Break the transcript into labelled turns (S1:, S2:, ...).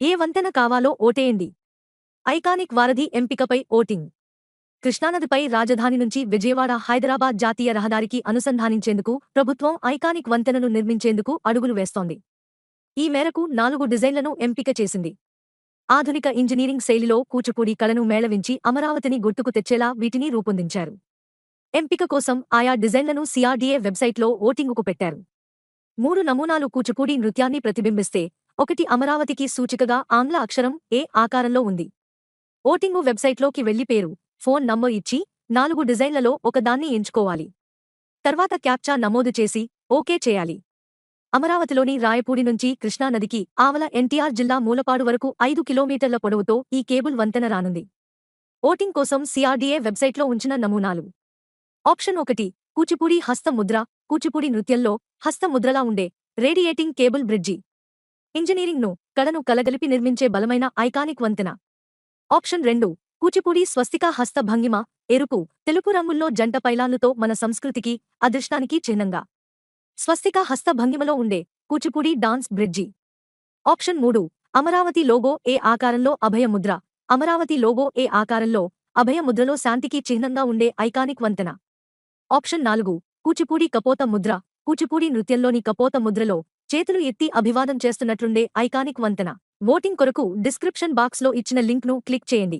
S1: ఏ వంతెన కావాలో ఓటేయండి. ఐకానిక్ వారధి ఎంపికపై ఓటింగ్. కృష్ణానదిపై రాజధాని నుంచి విజయవాడ హైదరాబాద్ జాతీయ రహదారికి అనుసంధానించేందుకు ప్రభుత్వం ఐకానిక్ వంతెనను నిర్మించేందుకు అడుగులు వేస్తోంది. ఈ మేరకు 4 డిజైన్లను ఎంపిక చేసింది. ఆధునిక ఇంజనీరింగ్ శైలిలో కూచిపూడి కళను మేళవించి అమరావతిని గుర్తుకు తెచ్చేలా వీటిని రూపొందించారు. ఎంపిక కోసం ఆయా డిజైన్లను సిఆర్డీఏ వెబ్సైట్లో ఓటింగుకు పెట్టారు. 3 నమూనాలు కూచిపూడి నృత్యాన్ని ప్రతిబింబిస్తే, ఒకటి అమరావతికి సూచికగా ఆంగ్ల అక్షరం ఏ ఆకారంలో ఉంది. ఓటింగు వెబ్సైట్లోకి వెళ్లి పేరు, ఫోన్ నంబర్ ఇచ్చి 4 డిజైన్లలో ఒకదాన్ని ఎంచుకోవాలి. తర్వాత క్యాప్చా నమోదు చేసి ఓకే చేయాలి. అమరావతిలోని రాయపూడి నుంచి కృష్ణానదికి ఆవల ఎన్టీఆర్ జిల్లా మూలపాడు వరకు 5 కిలోమీటర్ల పొడవుతో ఈ కేబుల్ వంతెన రానుంది. ఓటింగ్ కోసం సిఆర్డీఏ వెబ్సైట్లో ఉంచిన నమూనాలు. ఆప్షన్ 1 కూచిపూడి హస్త ముద్ర. కూచిపూడి నృత్యంలో హస్త ముద్రలా ఉండే రేడియేటింగ్ కేబుల్ బ్రిడ్జి. ఇంజనీరింగ్ను, కళను కలగలిపి నిర్మించే బలమైన ఐకానిక్ వంతెన. ఆప్షన్ 2 కూచిపూడి స్వస్తిక హస్త భంగిమ. ఎరుపు, తెలుపు రంగుల్లో జంట పైలాన్లతో మన సంస్కృతికి, అదృష్టానికి చిహ్నంగా స్వస్తిక హస్త భంగిమలో ఉండే Kuchipudi dance bridge. Option 3 Amaravati logo ఏ ఆకారంలో అభయ ముద్ర. అమరావతి లోగో ఏ ఆకారంలో అభయ ముద్రలో శాంతికి చిహ్నంగా ఉండే ఐకానిక్ వంతెన. ఆప్షన్ 4 కూచిపూడి కపోత ముద్ర. కూచిపూడి నృత్యంలోని కపోత ముద్రలో చేతులు ఎత్తి అభివాదం చేస్తున్నట్లుండే ఐకానిక్ వంతెన. ఓటింగ్ కొరకు డిస్క్రిప్షన్ బాక్స్లో ఇచ్చిన లింక్ను క్లిక్ చేయండి.